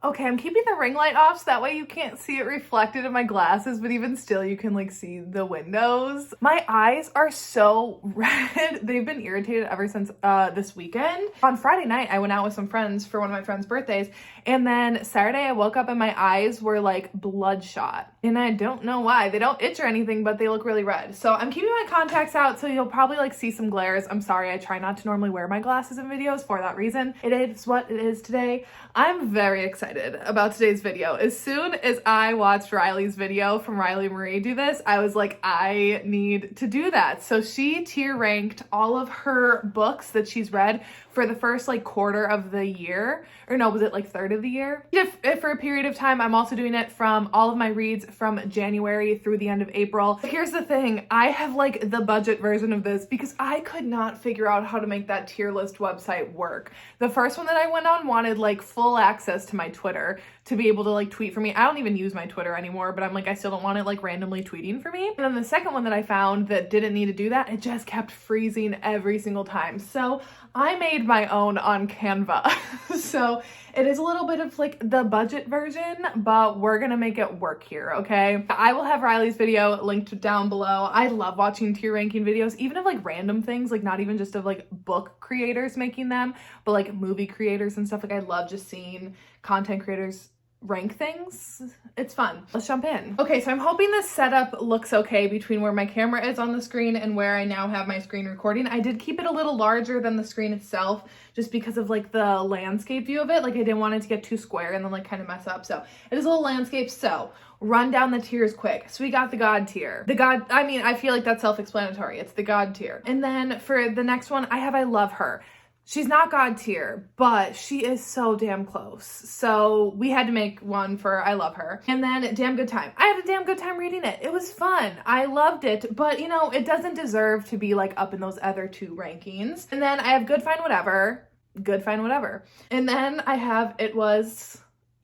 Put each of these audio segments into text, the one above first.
Okay, I'm keeping the ring light off so that way you can't see it reflected in my glasses, but even still you can like see the windows. My eyes are so red. They've been irritated ever since this weekend. On Friday night, I went out with some friends for one of my friends' birthdays, and then Saturday I woke up and my eyes were like bloodshot. And I don't know why. They don't itch or anything, but they look really red. So I'm keeping my contacts out, so you'll probably like see some glares. I'm sorry, I try not to normally wear my glasses in videos for that reason. It is what it is today. I'm very excited about today's video. As soon as I watched Riley's video from Riley Marie do this, I was like, I need to do that. So she tier ranked all of her books that she's read for the first like quarter of the year, or no, was it like third of the year? If for a period of time. I'm also doing it from all of my reads from January through the end of April. Here's the thing, I have like the budget version of this because I could not figure out how to make that tier list website work. The first one that I went on wanted like full access to my Twitter to be able to like tweet for me. I don't even use my Twitter anymore, but I'm like, I still don't want it like randomly tweeting for me. And then the second one that I found that didn't need to do that, it just kept freezing every single time. So I made my own on Canva. So it is a little bit of like the budget version, but we're gonna make it work here, okay? I will have Riley's video linked down below. I love watching tier ranking videos, even of like random things, like not even just of like book creators making them, but like movie creators and stuff. Like I love just seeing content creators rank things. It's fun. Let's jump in. Okay, so I'm hoping this setup looks okay between where my camera is on the screen and where I now have my screen recording. I did keep it a little larger than the screen itself just because of like the landscape view of it. Like I didn't want it to get too square and then like kind of mess up. So it is a little landscape. So run down the tiers quick. So we got the God tier. The God, I mean, I feel like that's self-explanatory. It's the God tier. And then for the next one, I have I Love Her. She's not God tier, but she is so damn close. So we had to make one for I Love Her. And then Damn Good Time. I had a damn good time reading it. It was fun. I loved it, but you know, it doesn't deserve to be like up in those other two rankings. And then I have Good Fine Whatever. Good Fine Whatever. And then I have It Was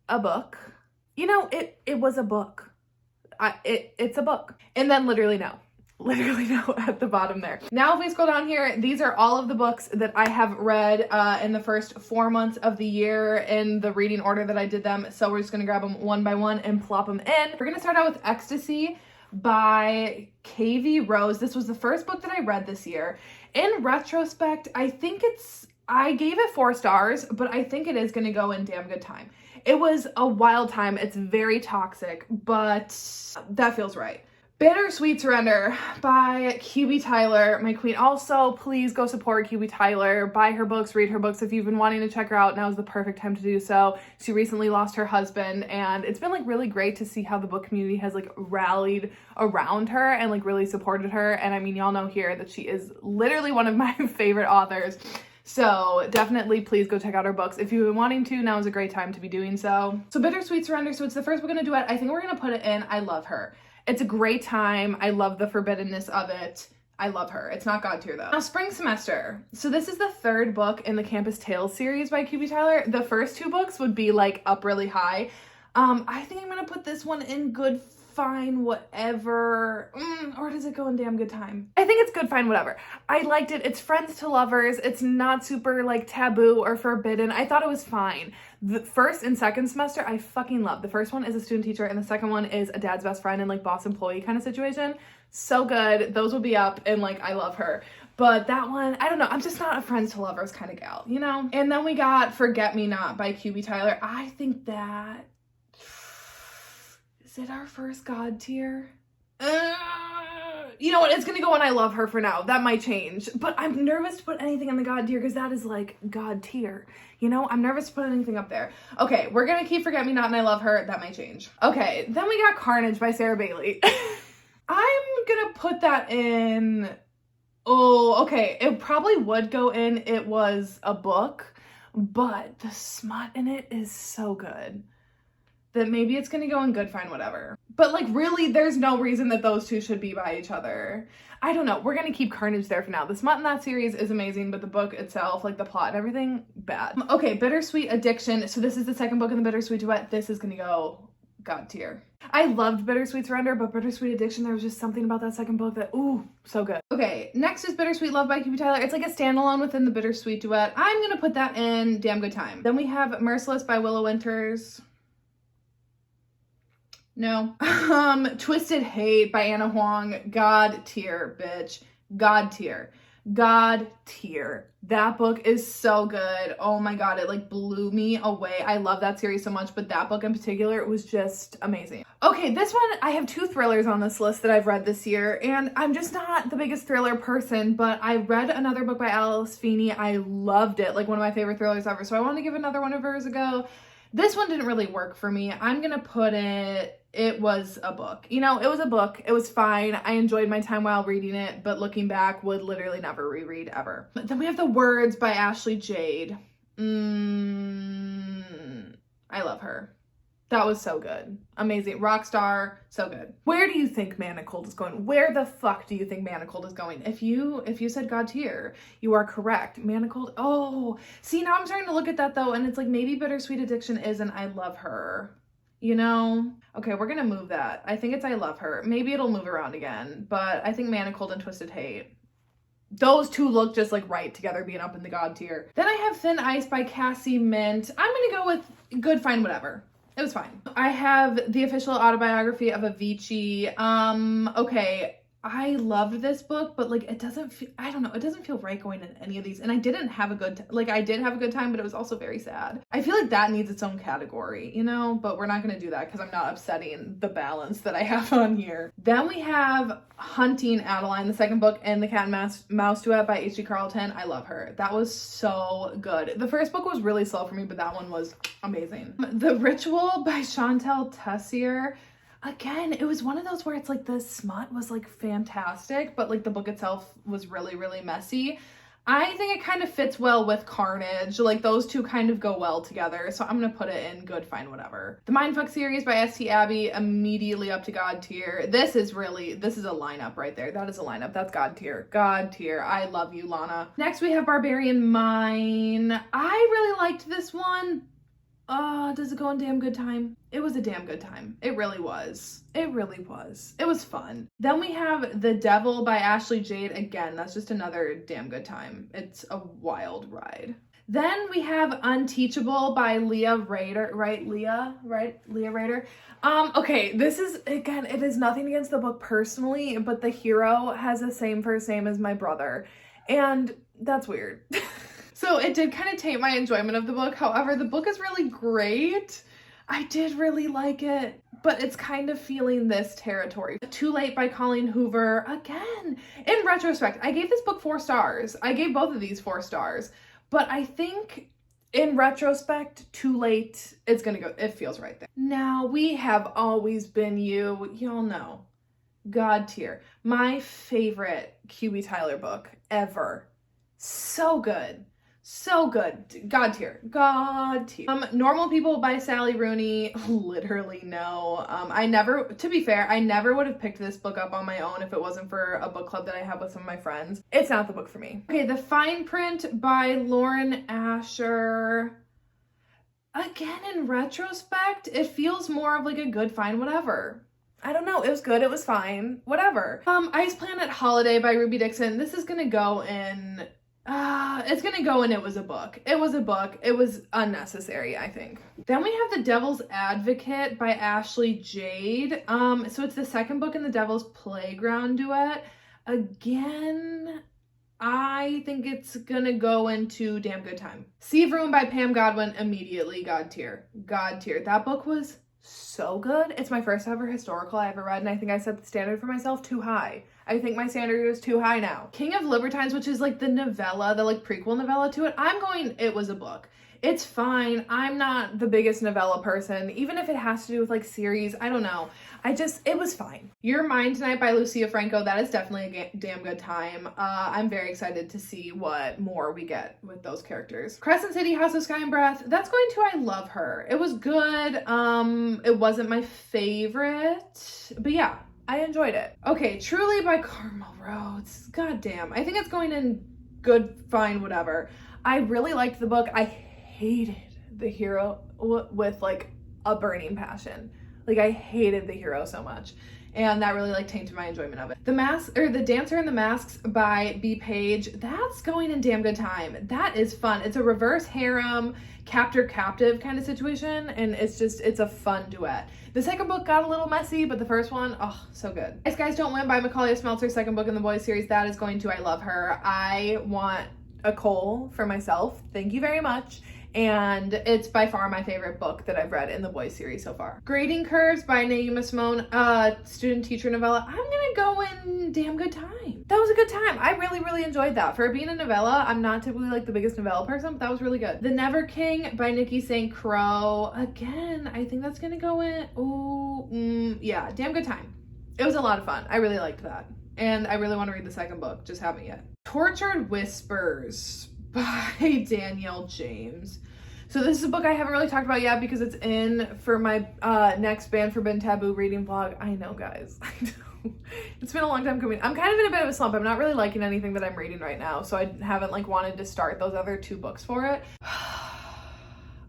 a Book. You know, it was a book. It's a book. And then Literally No at the bottom there. Now if we scroll down here, these are all of the books that I have read in the first 4 months of the year in the reading order that I did them. So we're just gonna grab them one by one and plop them in. We're gonna start out with Ecstasy by K.V. Rose. This was the first book that I read this year. In retrospect, I gave it 4 stars, but I think it is gonna go in Damn Good Time. It was a wild time. It's very toxic, but that feels right. Bittersweet Surrender by QB Tyler, my queen. Also, please go support QB Tyler. Buy her books, read her books. If you've been wanting to check her out, now is the perfect time to do so. She recently lost her husband, and it's been like really great to see how the book community has like rallied around her and like really supported her. And I mean, y'all know here that she is literally one of my favorite authors. So definitely please go check out her books. If you've been wanting to, now is a great time to be doing so. So Bittersweet Surrender, so it's the first we're gonna do it. I think we're gonna put it in I Love Her. It's a great time. I love the forbiddenness of it. I love her. It's not God tier though. Now, Spring Semester. So this is the third book in the Campus Tales series by QB Tyler. The first 2 books would be like up really high. I think I'm gonna put this one in Good Fine Whatever. Or does it go in Damn Good Time? I think it's Good Fine Whatever. I liked it. It's friends to lovers. It's not super like taboo or forbidden. I thought it was fine. The first and second semester, I fucking love. The first one is a student teacher and the second one is a dad's best friend and like boss employee kind of situation. So good. Those will be up and like I Love Her. But that one, I don't know. I'm just not a friends to lovers kind of gal, you know? And then we got Forget Me Not by QB Tyler. I think that... Is it our first God tier? You know what? It's gonna go on I Love Her for now. That might change. But I'm nervous to put anything on the God tier because that is like God tier. You know, I'm nervous to put anything up there. Okay, we're gonna keep Forget Me Not and I Love Her. That might change. Okay, then we got Carnage by Sarah Bailey. I'm gonna put that in... Oh, okay. It probably would go in It Was a Book, but the smut in it is so good that maybe it's gonna go in Good Fine Whatever. But like really, there's no reason that those two should be by each other. I don't know. We're gonna keep Carnage there for now. The smut in that series is amazing, but the book itself, like the plot and everything, bad. Okay, Bittersweet Addiction. So this is the second book in the Bittersweet Duet. This is gonna go God tier. I loved Bittersweet Surrender, but Bittersweet Addiction, there was just something about that second book that, ooh, so good. Okay, next is Bittersweet Love by QB Tyler. It's like a standalone within the Bittersweet Duet. I'm gonna put that in Damn Good Time. Then we have Merciless by Willow Winters. No. Twisted Hate by Anna Huang. God tier, bitch. God tier. God tier. That book is so good. Oh my god, it like blew me away. I love that series so much, but that book in particular, it was just amazing. Okay, this one, I have 2 thrillers on this list that I've read this year, and I'm just not the biggest thriller person, but I read another book by Alice Feeney. I loved it, like one of my favorite thrillers ever, so I want to give another one of hers a go. This one didn't really work for me. I'm gonna put it was a book. You know, it was a book. It was fine. I enjoyed my time while reading it, but looking back, would literally never reread ever. But then we have The Words by Ashley Jade. I love her. That was so good. Amazing. Rockstar. So good. Where do you think Manacled is going? Where the fuck do you think Manacled is going? If you said God tier, you are correct. Manacled. Oh, see, now I'm starting to look at that though, and it's like maybe Bittersweet Addiction is, and I love her. You know? Okay, we're gonna move that. I think it's I love her. Maybe it'll move around again, but I think Manacled and Twisted Hate. Those two look just like right together being up in the God tier. Then I have Thin Ice by Cassie Mint. I'm gonna go with Good Fine Whatever. It was fine. I have The Official Autobiography of Avicii. Okay, I loved this book, but like it doesn't feel, I don't know, it doesn't feel right going in any of these. And I didn't have a good, I did have a good time, but it was also very sad. I feel like that needs its own category, you know, but we're not going to do that because I'm not upsetting the balance that I have on here. Then we have Hunting Adeline, the second book in the Cat and Mouse Duet by H.G. Carlton. I love her. That was so good. The first book was really slow for me, but that one was amazing. The Ritual by Chantal Tessier. Again, it was one of those where it's like the smut was like fantastic, but like the book itself was really, really messy. I think it kind of fits well with Carnage. Like those two kind of go well together. So I'm going to put it in Good Fine Whatever. The Mindfuck series by S.T. Abbey, immediately up to God tier. This is a lineup right there. That is a lineup. That's God tier. God tier. I love you, Lana. Next we have Barbarian Mine. I really liked this one. Does it go in Damn Good Time? It was a damn good time. It really was. It really was. It was fun. Then we have The Devil by Ashley Jade. Again, that's just another damn good time. It's a wild ride. Then we have Unteachable by Leah Rader, right? Leah Rader. Okay, this is, again, it is nothing against the book personally, but the hero has the same first name as my brother, and that's weird. So it did kind of taint my enjoyment of the book. However, the book is really great. I did really like it, but it's kind of feeling this territory. Too Late by Colleen Hoover. Again, in retrospect, I gave this book 4 stars. I gave both of these 4 stars, but I think in retrospect, Too Late, it's gonna go, it feels right there. Now we have Always Been You. Y'all know, God tier. My favorite QB Tyler book ever. So good. So good. God tier. God tier. Normal People by Sally Rooney. Literally no. To be fair, I never would have picked this book up on my own if it wasn't for a book club that I have with some of my friends. It's not the book for me. Okay, The Fine Print by Lauren Asher. Again, in retrospect, it feels more of like a Good Fine Whatever. I don't know. It was good. It was fine. Whatever. Ice Planet Holiday by Ruby Dixon. This is gonna go in... it's gonna go in It Was a Book. It was a book. It was unnecessary, I think. Then we have The Devil's Advocate by Ashley Jade. So it's the second book in the Devil's Playground duet. Again, I think it's gonna go into Damn Good Time. Sea of Room by Pam Godwin, immediately God tier. God tier. That book was so good. It's my first ever historical I ever read, and I think I set the standard for myself too high. I think my standard is too high now. King of Libertines, which is like the novella, the like prequel novella to it, I'm going It Was a Book. It's fine. I'm not the biggest novella person, even if it has to do with like series. I don't know. It was fine. You're Mine Tonight by Lucia Franco. That is definitely a damn good time. I'm very excited to see what more we get with those characters. Crescent City, House of Sky and Breath. That's going to I Love Her. It was good. It wasn't my favorite, but yeah, I enjoyed it. Okay, Truly by Carmel Rhodes. God damn. I think it's going in Good Fine Whatever. I really liked the book. I hated the hero with like a burning passion. Like, I hated the hero so much. And that really like tainted my enjoyment of it. The Dancer in the Masks by B. Page, that's going in damn good time. That is fun. It's a reverse harem, captor-captive kind of situation, and it's a fun duet. The second book got a little messy, but the first one, oh, so good. Ice Guys Don't Win by Macaulay Smelter's second book in the boys series, that is going to I love her. I want a Cole for myself. Thank you very much. And it's by far my favorite book that I've read in the boys series so far. Grading Curves by Naima Simone, student teacher novella. I'm gonna go in damn good time. That was a good time. I really, really enjoyed that. For being a novella, I'm not typically like the biggest novella person, but that was really good. The Never King by Nikki St. Crow. Again, I think that's gonna go in, yeah, damn good time. It was a lot of fun. I really liked that. And I really want to read the second book, just haven't yet. Tortured Whispers by Danielle James. So this is a book I haven't really talked about yet because it's in for my next Banned Forbidden Taboo reading vlog. I know, guys. I know. It's been a long time coming. I'm kind of in a bit of a slump. I'm not really liking anything that I'm reading right now, so I haven't like wanted to start those other 2 books for it.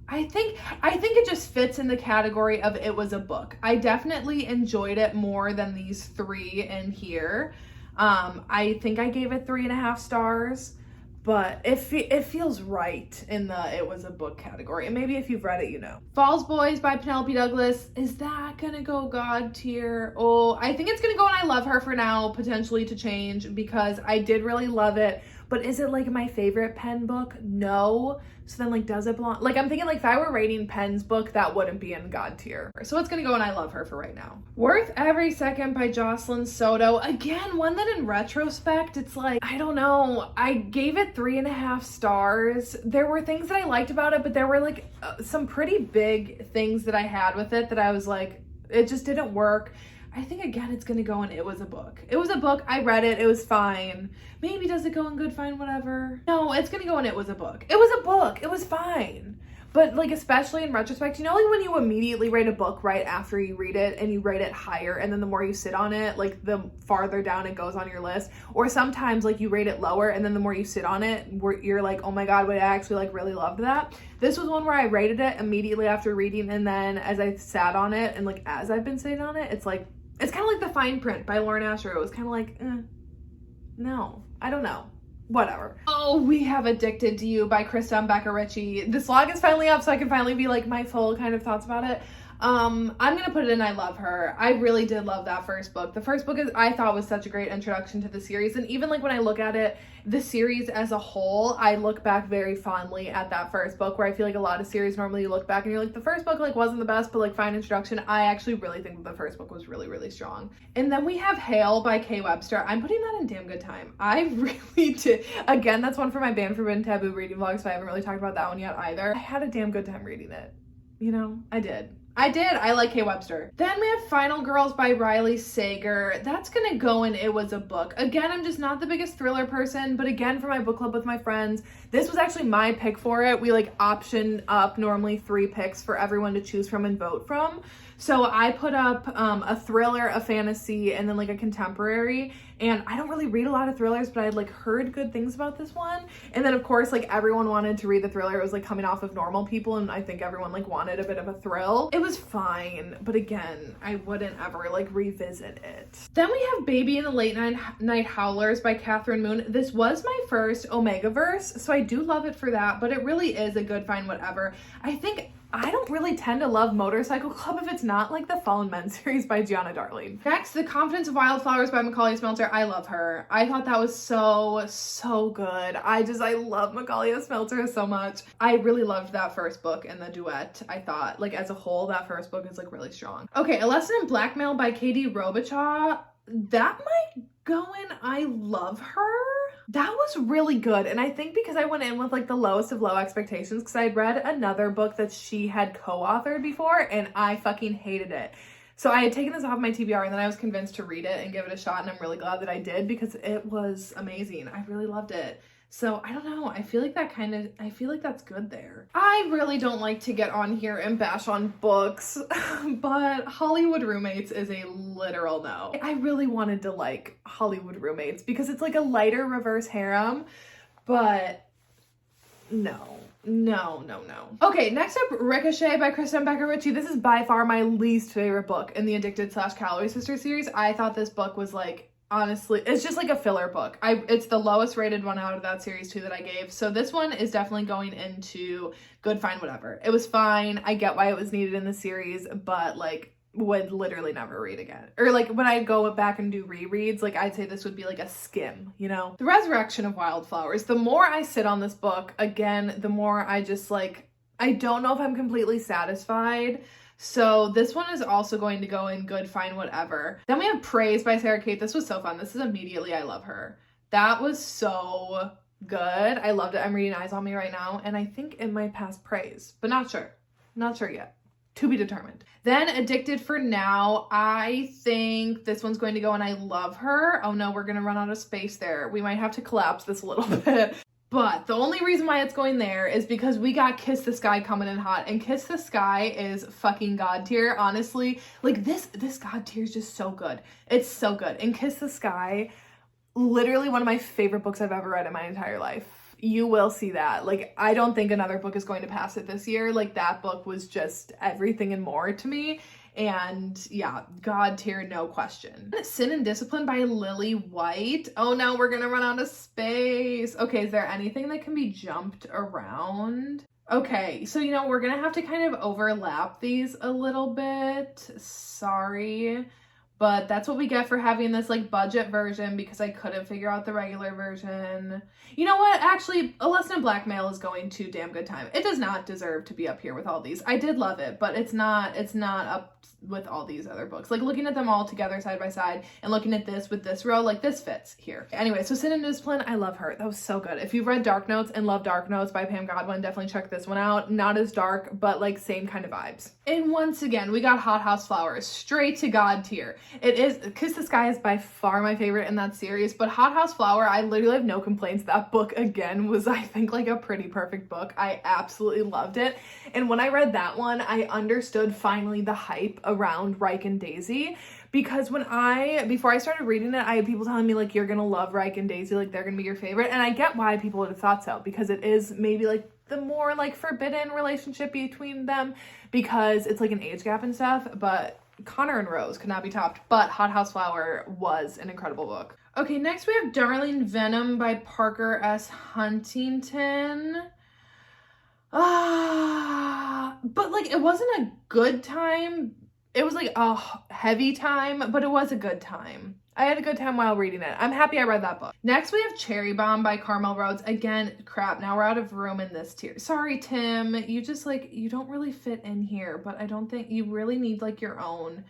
I think it just fits in the category of it was a book. I definitely enjoyed it more than these 3 in here. I think I gave it 3.5 stars. But it feels right in the it was a book category. And maybe if you've read it, you know. Falls Boys by Penelope Douglas. Is that gonna go God tier? Oh, I think it's gonna go in I love her for now, potentially to change, because I did really love it. But is it like my favorite Penn book? No. So then like, does it belong? Like, I'm thinking like if I were rating Penn's book, that wouldn't be in God tier. So it's gonna go in I love her for right now. Worth Every Second by Jocelyn Soto. Again, one that in retrospect, it's like, I don't know. I gave it 3.5 stars. There were things that I liked about it, but there were like some pretty big things that I had with it that I was like, it just didn't work. I think again it's gonna go in it was a book. It was a book, I read it, it was fine. Maybe does it go in good, fine, whatever? No, it's gonna go in it was a book. It was a book, it was fine. But like, especially in retrospect, you know, like when you immediately rate a book right after you read it and you rate it higher, and then the more you sit on it, like the farther down it goes on your list. Or sometimes like you rate it lower and then the more you sit on it, you're like, oh my God, wait, I actually like really loved that. This was one where I rated it immediately after reading, and then as I sat on it and like as I've been sitting on it, it's like, it's kind of like The Fine Print by Lauren Asher. It was kind of like, no, I don't know. Whatever. Oh, we have Addicted to You by Krista and Becca Ritchie. This vlog is finally up, so I can finally be like my full kind of thoughts about it. I'm gonna put it in I love her. I really did love that first book. The first book I thought was such a great introduction to the series, and even like when I look at it, the series as a whole, I look back very fondly at that first book, where I feel like a lot of series normally you look back and you're like, the first book like wasn't the best, but like fine introduction. I actually really think that the first book was really, really strong. And then we have Hail by Kay Webster. I'm putting that in damn good time. I really did. Again, that's one for my Banned Forbidden Taboo reading vlog, so I haven't really talked about that one yet either. I had a damn good time reading it. You know, I did. I like Kay Webster. Then we have Final Girls by Riley Sager. That's gonna go in it was a book. Again, I'm just not the biggest thriller person, but again, for my book club with my friends, this was actually my pick for it. We like option up normally 3 picks for everyone to choose from and vote from. So I put up a thriller, a fantasy, and then like a contemporary. And I don't really read a lot of thrillers, but I had like heard good things about this one. And then of course, like everyone wanted to read the thriller. It was like coming off of Normal People, and I think everyone like wanted a bit of a thrill. It was fine, but again, I wouldn't ever like revisit it. Then we have Baby and the Late Night Howlers by Catherine Moon. This was my first Omegaverse, so I do love it for that, but it really is a good fine whatever. I don't really tend to love Motorcycle Club if it's not like the Fallen Men series by Gianna Darling. Next, The Confidence of Wildflowers by Macaulay Smelter. I love her. I thought that was so good. I love Macaulay Smelter so much. I really loved that first book and the duet. I thought, like, as a whole, that first book is like really strong. Okay, A Lesson in Blackmail by Katie Robichaud. That might go in I love her. That was really good, and I think because I went in with like the lowest of low expectations, because I'd read another book that she had co-authored before and I fucking hated it. So I had taken this off my TBR, and then I was convinced to read it and give it a shot, and I'm really glad that I did because it was amazing. I really loved it. So I don't know, I feel like that's good there. I really don't like to get on here and bash on books, but Hollywood Roommates is a literal no. I really wanted to like Hollywood Roommates because it's like a lighter reverse harem, but No. Okay, next up, Ricochet by Kristen Becker Ritchie. This is by far my least favorite book in the Addicted/Calorie Sister series. I thought this book was like, honestly, it's just like a filler book. It's the lowest rated one out of that series too that I gave. So this one is definitely going into good, fine, whatever. It was fine. I get why it was needed in the series, but like, would literally never read again. Or like when I go back and do rereads, like I'd say this would be like a skim, you know? The Resurrection of Wildflowers. The more I sit on this book, again, the more I just like, I don't know if I'm completely satisfied. So this one is also going to go in good, fine, whatever. Then we have Praise by Sarah Kate. This was so fun. This is immediately I love her. That was so good. I loved it. I'm reading Eyes on Me right now, and I think it might pass Praise, but not sure. Not sure yet. To be determined. Then Addicted for Now. I think this one's going to go, and I love her. Oh no, we're going to run out of space there. We might have to collapse this a little bit. But the only reason why it's going there is because we got Kiss the Sky coming in hot. And Kiss the Sky is fucking god tier, honestly. Like this god tier is just so good. It's so good. And Kiss the Sky, literally one of my favorite books I've ever read in my entire life. You will see that. Like, I don't think another book is going to pass it this year. Like, that book was just everything and more to me. And yeah, god tier, no question. Sin and Discipline by Lily White. Oh no, we're gonna run out of space. Okay, is there anything that can be jumped around? Okay, so you know, we're gonna have to kind of overlap these a little bit. Sorry. But that's what we get for having this like budget version because I couldn't figure out the regular version. You know what? Actually, A Lesson in Blackmail is going to Damn Good Time. It does not deserve to be up here with all these. I did love it, but it's not up with all these other books. Like looking at them all together side by side and looking at this with this row, like this fits here. Anyway, so Sin and Discipline, I love her. That was so good. If you've read Dark Notes and love Dark Notes by Pam Godwin, definitely check this one out. Not as dark, but like same kind of vibes. And once again, we got Hot House Flowers, straight to god tier. It is, Kiss the Sky is by far my favorite in that series, but Hot House Flower, I literally have no complaints. That book, again, was, I think, like a pretty perfect book. I absolutely loved it. And when I read that one, I understood finally the hype around Reich and Daisy, because before I started reading it, I had people telling me, like, you're gonna love Reich and Daisy, like, they're gonna be your favorite, and I get why people would have thought so, because it is maybe, like, the more, like, forbidden relationship between them, because it's, like, an age gap and stuff, but Connor and Rose could not be topped, but Hot House Flower was an incredible book. Okay, next we have Darling Venom by Parker S. Huntington. But, like, it wasn't a good time. It was, like, a heavy time, but it was a good time. I had a good time while reading it. I'm happy I read that book. Next, we have Cherry Bomb by Carmel Rhodes. Again, crap, now we're out of room in this tier. Sorry, Tim. You just, like, you don't really fit in here, but I don't think you really need, like, your own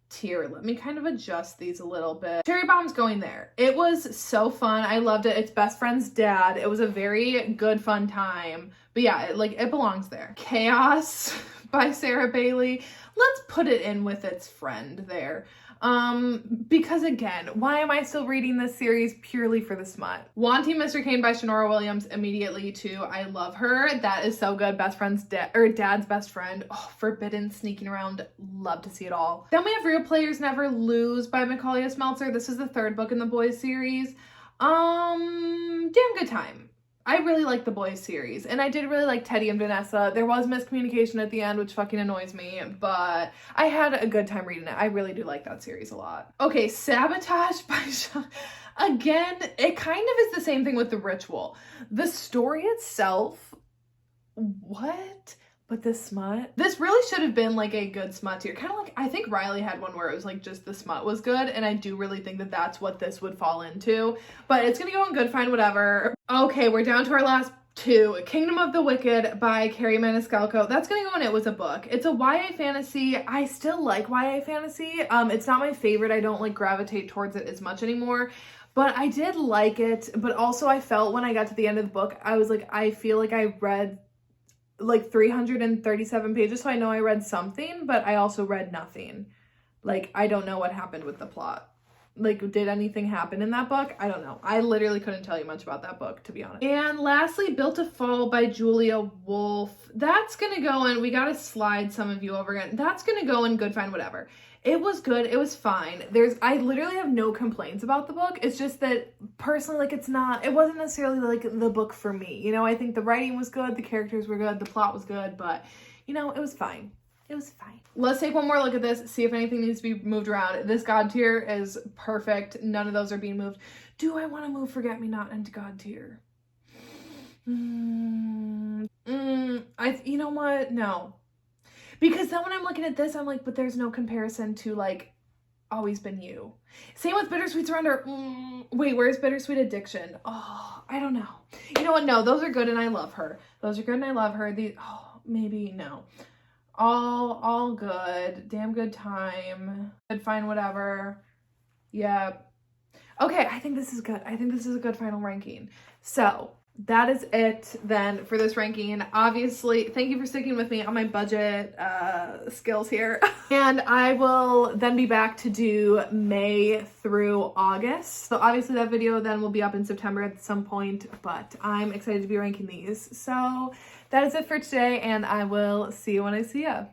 tier. Let me kind of adjust these a little bit. Cherry Bomb's going there. It was so fun. I loved it. It's best friend's dad. It was a very good, fun time. But yeah, it belongs there. Chaos by Sarah Bailey. Let's put it in with its friend there. Because again, why am I still reading this series? Purely for the smut. Wanting Mr. Kane by Shanora Williams, immediately too. I love her. That is so good. Best friend's dad's best friend. Oh, forbidden, sneaking around. Love to see it all. Then we have Real Players Never Lose by Macaulay Smeltzer. This is the third book in the boys series. Damn good time. I really like the boys series, and I did really like Teddy and Vanessa. There was miscommunication at the end, which fucking annoys me, but I had a good time reading it. I really do like that series a lot. Okay, Sabotage by Sean. Again, it kind of is the same thing with The Ritual. The story itself, what? But the smut? This really should have been like a good smut tier. Kind of like, I think Riley had one where it was like just the smut was good, and I do really think that that's what this would fall into. But it's gonna go in good, fine, whatever. Okay, we're down to our last two. Kingdom of the Wicked by Carrie Maniscalco. That's gonna go in It Was a Book. It's a YA fantasy. I still like YA fantasy. It's not my favorite. I don't like gravitate towards it as much anymore. But I did like it. But also I felt when I got to the end of the book, I was like, I feel like I read like 337 pages, so I know I read something, but I also read nothing. Like, I don't know what happened with the plot. like, did anything happen in that book? I don't know. I literally couldn't tell you much about that book, to be honest. And lastly, Built to Fall by Julia Wolf. That's gonna go in, we gotta slide some of you over again. That's gonna go in Good Fine Whatever. It was good, it was fine. I literally have no complaints about the book. It's just that personally, like, it wasn't necessarily like the book for me. You know, I think the writing was good, the characters were good, the plot was good, but you know, it was fine. It was fine. Let's take one more look at this, see if anything needs to be moved around. This God tier is perfect. None of those are being moved. Do I want to move Forget Me Not into God tier? You know what? No. Because then when I'm looking at this, I'm like, but there's no comparison to, like, Always Been You. Same with Bittersweet Surrender. Wait, where's Bittersweet Addiction? Oh, I don't know. You know what? No, those are good and I love her. Those are good and I love her. Maybe no. All good. Damn Good Time. Good Fine Whatever. Yep. Okay, I think this is good. I think this is a good final ranking. So that is it then for this ranking. Obviously, thank you for sticking with me on my budget skills here. And I will then be back to do May through August. So obviously that video then will be up in September at some point, but I'm excited to be ranking these. So that is it for today, and I will see you when I see ya.